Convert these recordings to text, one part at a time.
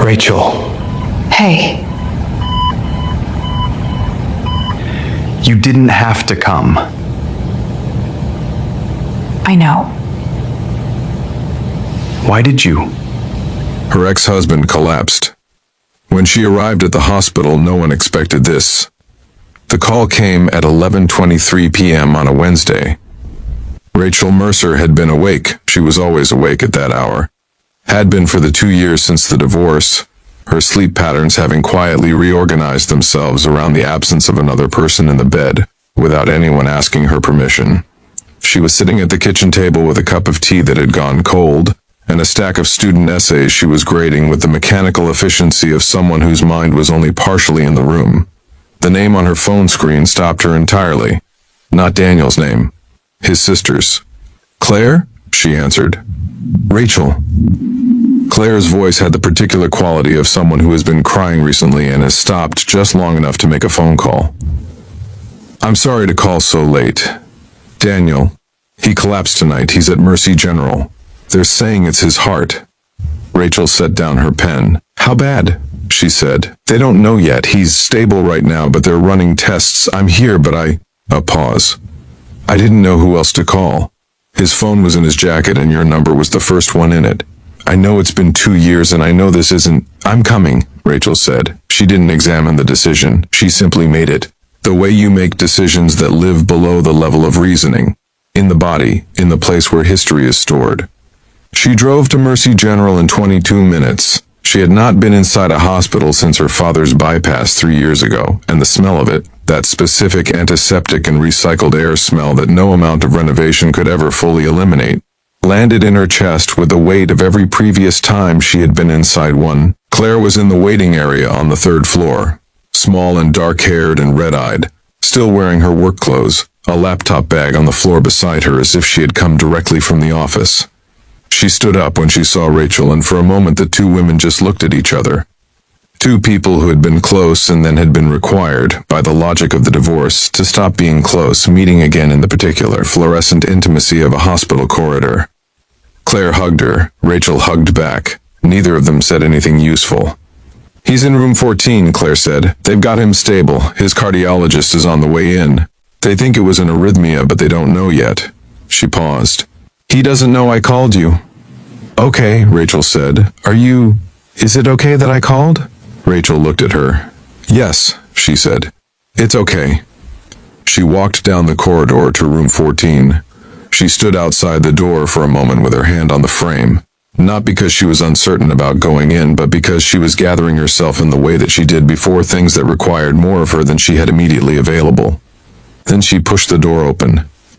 Rachel. Hey, You didn't have to come. I know. Why did you? Her ex-husband collapsed. When she arrived at the hospital, no one expected this. The call came at 11:23 p.m. on a Wednesday. Rachel Mercer had been awake. She was always awake at that hour. Had been for the 2 years since the divorce, her sleep patterns having quietly reorganized themselves around the absence of another person in the bed, without anyone asking her permission. She was sitting at the kitchen table with a cup of tea that had gone cold, and a stack of student essays she was grading with the mechanical efficiency of someone whose mind was only partially in the room. The name on her phone screen stopped her entirely. Not Daniel's name. His sister's. "Claire?" she answered. "Rachel." Claire's voice had the particular quality of someone who has been crying recently and has stopped just long enough to make a phone call. "I'm sorry to call so late. Daniel, he collapsed tonight. He's at Mercy General. They're saying it's his heart." Rachel set down her pen. "How bad?" she said. "They don't know yet. He's stable right now, but they're running tests. I'm here, but A pause. "I didn't know who else to call. His phone was in his jacket and your number was the first one in it. I know it's been 2 years and I know this isn't—" "I'm coming," Rachel said. She didn't examine the decision. She simply made it. The way you make decisions that live below the level of reasoning. In the body, in the place where history is stored. She drove to Mercy General in 22 minutes. She had not been inside a hospital since her father's bypass 3 years ago, and the smell of it, that specific antiseptic and recycled air smell that no amount of renovation could ever fully eliminate, landed in her chest with the weight of every previous time she had been inside one. Claire was in the waiting area on the 3rd floor, small and dark-haired and red-eyed, still wearing her work clothes, a laptop bag on the floor beside her as if she had come directly from the office. She stood up when she saw Rachel, and for a moment the two women just looked at each other. Two people who had been close and then had been required, by the logic of the divorce, to stop being close, meeting again in the particular fluorescent intimacy of a hospital corridor. Claire hugged her. Rachel hugged back. Neither of them said anything useful. "He's in room 14, Claire said. They've got him stable. His cardiologist is on the way in. They think it was an arrhythmia, but they don't know yet." She paused. "He doesn't know I called you." "Okay," Rachel said. Is it okay that I called?" Rachel looked at her. "Yes," she said. "It's okay." She walked down the corridor to room 14. She stood outside the door for a moment with her hand on the frame, not because she was uncertain about going in, but because she was gathering herself in the way that she did before things that required more of her than she had immediately available. Then she pushed the door open.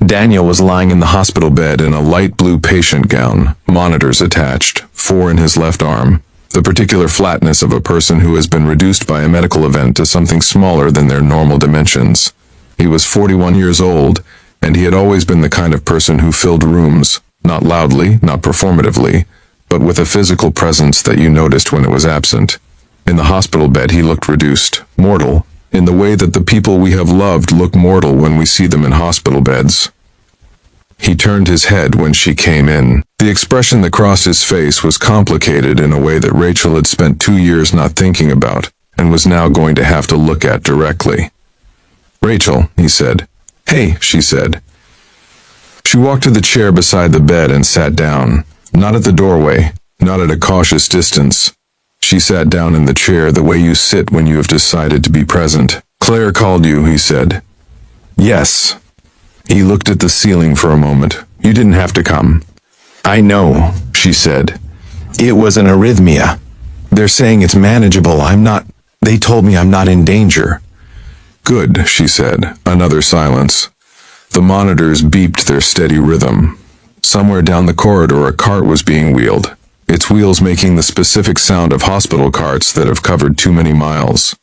Daniel was lying in the hospital bed in a light blue patient gown, monitors attached, 4 in his left arm, the particular flatness of a person who has been reduced by a medical event to something smaller than their normal dimensions. He was 41 years old, and he had always been the kind of person who filled rooms, not loudly, not performatively, but with a physical presence that you noticed when it was absent. In the hospital bed he looked reduced, mortal, in the way that the people we have loved look mortal when we see them in hospital beds. He turned his head when she came in. The expression that crossed his face was complicated in a way that Rachel had spent 2 years not thinking about, and was now going to have to look at directly. "Rachel," he said. "Hey," she said. She walked to the chair beside the bed and sat down, not at the doorway, not at a cautious distance. She sat down in the chair the way you sit when you have decided to be present. "Claire called you," he said. "Yes." He looked at the ceiling for a moment. "You didn't have to come." "I know," she said. "It was an arrhythmia. They're saying it's manageable. They told me I'm not in danger." "Good," she said. Another silence. The monitors beeped their steady rhythm. Somewhere down the corridor a cart was being wheeled, its wheels making the specific sound of hospital carts that have covered too many miles.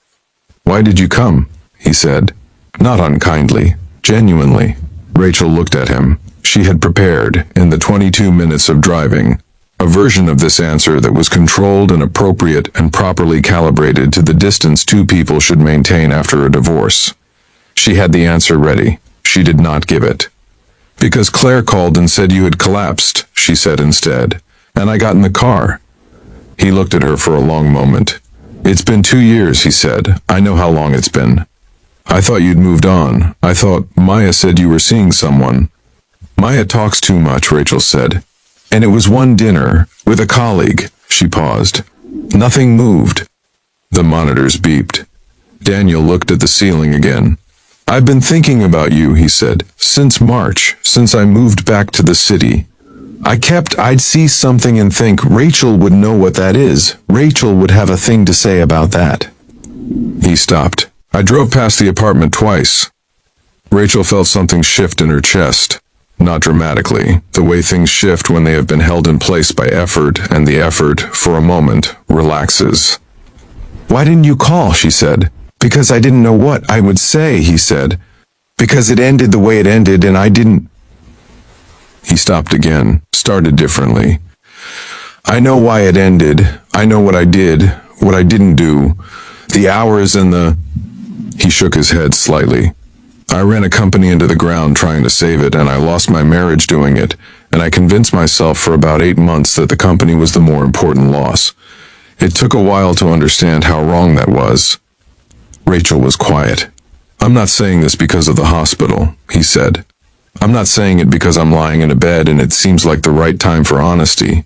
"Why did you come?" he said. Not unkindly, genuinely. Rachel looked at him. She had prepared, in the 22 minutes of driving, a version of this answer that was controlled and appropriate and properly calibrated to the distance two people should maintain after a divorce. She had the answer ready. She did not give it. "Because Claire called and said you had collapsed," she said instead, "and I got in the car." He looked at her for a long moment. "It's been 2 years," he said. "I know how long it's been. I thought you'd moved on. I thought Maya said you were seeing someone." "Maya talks too much," Rachel said. "And it was one dinner, with a colleague." She paused. Nothing moved. The monitors beeped. Daniel looked at the ceiling again. "I've been thinking about you," he said, "since March, since I moved back to the city. I'd see something and think Rachel would know what that is. Rachel would have a thing to say about that." He stopped. "I drove past the apartment twice." Rachel felt something shift in her chest. Not dramatically, the way things shift when they have been held in place by effort, and the effort, for a moment, relaxes. "Why didn't you call?" she said. "Because I didn't know what I would say," he said. "Because it ended the way it ended and I didn't..." He stopped again, started differently. "I know why it ended. I know what I did, what I didn't do. The hours and the..." He shook his head slightly. "I ran a company into the ground trying to save it, and I lost my marriage doing it, and I convinced myself for about 8 months that the company was the more important loss. It took a while to understand how wrong that was." Rachel was quiet. "I'm not saying this because of the hospital," he said. "I'm not saying it because I'm lying in a bed and it seems like the right time for honesty.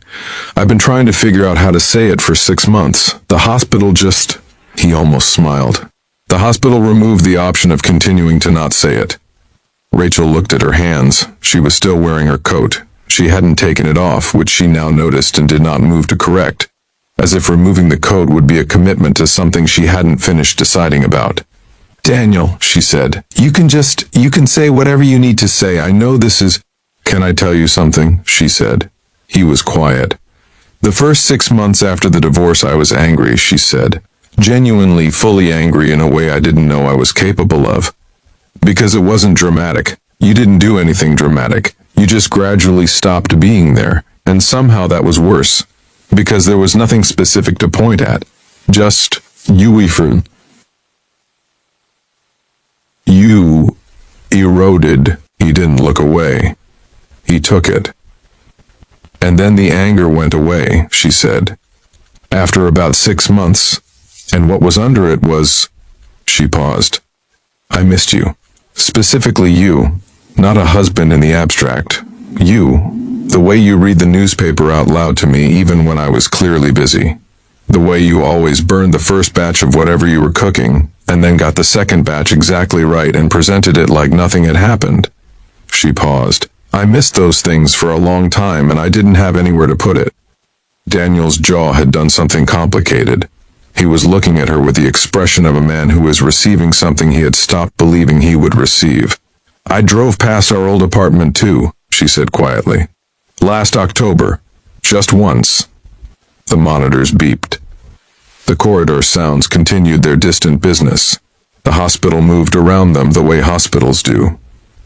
I've been trying to figure out how to say it for 6 months. The hospital just..." He almost smiled. "The hospital removed the option of continuing to not say it." Rachel looked at her hands. She was still wearing her coat. She hadn't taken it off, which she now noticed and did not move to correct, as if removing the coat would be a commitment to something she hadn't finished deciding about. "Daniel," she said, you can say whatever you need to say. I know this is..." "Can I tell you something?" she said. He was quiet. "The first 6 months after the divorce I was angry," she said. "Genuinely, fully angry in a way I didn't know I was capable of. Because it wasn't dramatic. You didn't do anything dramatic. You just gradually stopped being there, and somehow that was worse. Because there was nothing specific to point at. Just, you eroded." He didn't look away. He took it. "And then the anger went away," she said. "After about 6 months. And what was under it was..." She paused. "I missed you. Specifically you. Not a husband in the abstract. You. The way you read the newspaper out loud to me even when I was clearly busy. The way you always burned the first batch of whatever you were cooking, and then got the second batch exactly right and presented it like nothing had happened." She paused. "I missed those things for a long time and I didn't have anywhere to put it." Daniel's jaw had done something complicated. He was looking at her with the expression of a man who was receiving something he had stopped believing he would receive. "I drove past our old apartment too," she said quietly. "Last October. Just once." The monitors beeped. The corridor sounds continued their distant business. The hospital moved around them the way hospitals do.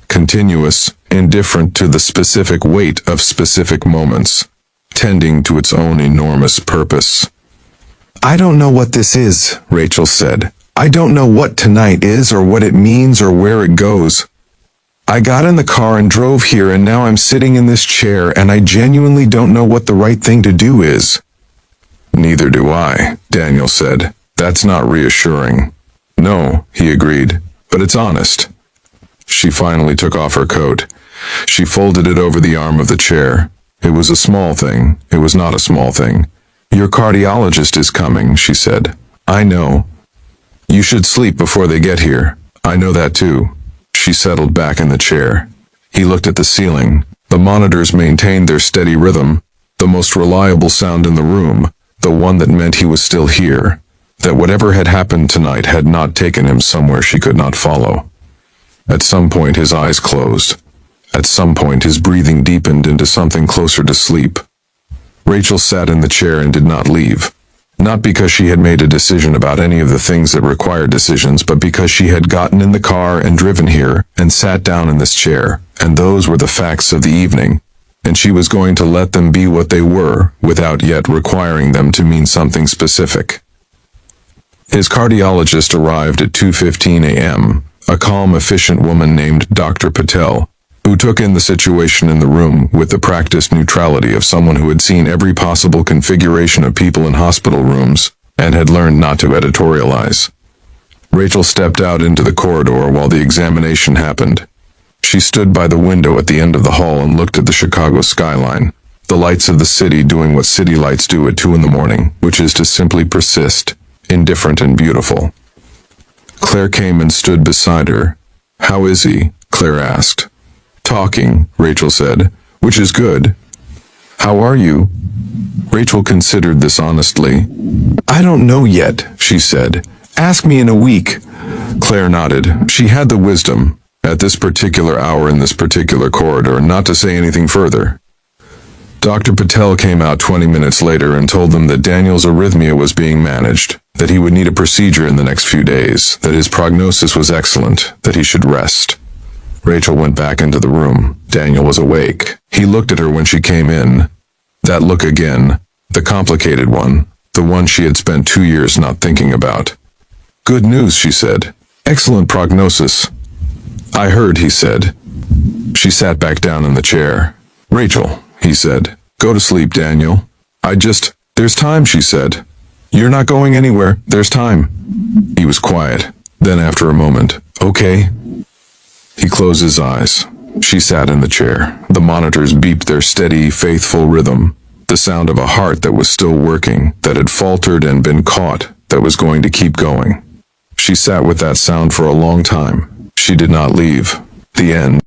Continuous, indifferent to the specific weight of specific moments, tending to its own enormous purpose. "I don't know what this is," Rachel said. "I don't know what tonight is or what it means or where it goes. I got in the car and drove here and now I'm sitting in this chair and I genuinely don't know what the right thing to do is." "Neither do I," Daniel said. "That's not reassuring." "No," he agreed, "but it's honest." She finally took off her coat. She folded it over the arm of the chair. It was a small thing. It was not a small thing. "Your cardiologist is coming," she said. "I know. You should sleep before they get here. I know that too." She settled back in the chair. He looked at the ceiling. The monitors maintained their steady rhythm, the most reliable sound in the room, the one that meant he was still here, that whatever had happened tonight had not taken him somewhere she could not follow. At some point his eyes closed. At some point his breathing deepened into something closer to sleep. Rachel sat in the chair and did not leave. Not because she had made a decision about any of the things that required decisions, but because she had gotten in the car and driven here and sat down in this chair, and those were the facts of the evening, and she was going to let them be what they were without yet requiring them to mean something specific. His cardiologist arrived at 2:15 a.m., a calm, efficient woman named Dr. Patel, who took in the situation in the room with the practiced neutrality of someone who had seen every possible configuration of people in hospital rooms and had learned not to editorialize. Rachel stepped out into the corridor while the examination happened. She stood by the window at the end of the hall and looked at the Chicago skyline, the lights of the city doing what city lights do at 2 a.m, which is to simply persist, indifferent and beautiful. Claire came and stood beside her. "How is he?" Claire asked. "Talking," Rachel said, "which is good." "How are you?" Rachel considered this honestly. "I don't know yet," she said. "Ask me in a week." Claire nodded. She had the wisdom, at this particular hour in this particular corridor, not to say anything further. Dr. Patel came out 20 minutes later and told them that Daniel's arrhythmia was being managed, that he would need a procedure in the next few days, that his prognosis was excellent, that he should rest. Rachel went back into the room. Daniel was awake. He looked at her when she came in. That look again, the complicated one, the one she had spent 2 years not thinking about. "Good news," she said. "Excellent prognosis." "I heard," he said. She sat back down in the chair. "Rachel," he said, "go to sleep, Daniel." There's time," she said. "You're not going anywhere. There's time." He was quiet. Then after a moment, "Okay." He closed his eyes. She sat in the chair. The monitors beeped their steady, faithful rhythm. The sound of a heart that was still working, that had faltered and been caught, that was going to keep going. She sat with that sound for a long time. She did not leave. The end.